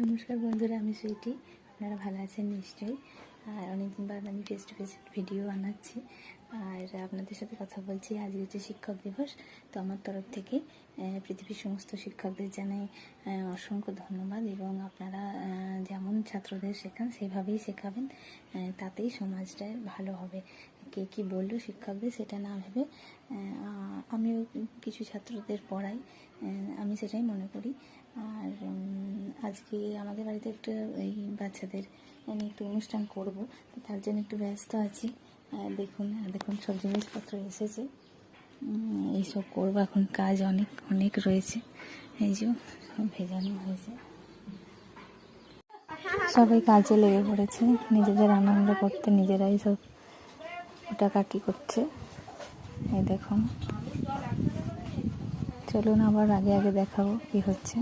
নমস্কার বন্ধুরা, আমি সুইটি। আপনারা ভালো আছেন নিশ্চয়ই। আর অনেকদিন বাদ আমি ফেস টু ফেস ভিডিও বানাচ্ছি আর আপনাদের সাথে কথা বলছি। আজকে হচ্ছে শিক্ষক দিবস, তো আমার তরফ থেকে পৃথিবীর সমস্ত শিক্ষকদের জানাই অসংখ্য ধন্যবাদ। এবং আপনারা যেমন ছাত্রদের শেখান সেইভাবেই শেখাবেন, তাতেই সমাজটা ভালো হবে। কে কী বললো শিক্ষকদের সেটা না ভেবে আমিও কিছু ছাত্রদের পড়াই, আমি সেটাই মনে করি। আর আজকে আমাদের বাড়িতে একটু এই বাচ্চাদের নিয়ে একটু অনুষ্ঠান করব, তো তার জন্য একটু ব্যস্ত আছি। দেখুন সব জিনিসপত্র এসেছে, এইসব করবো এখন। কাজ অনেক অনেক রয়েছে। এই যে ভেজানো হয়েছে, সবাই কাজে লেগে পড়েছে নিজেদের আনন্দ করতে, নিজেরাই সব কাটাকাটি করছে। এই দেখুন, চলুন আবার আগে দেখাবো কি হচ্ছে।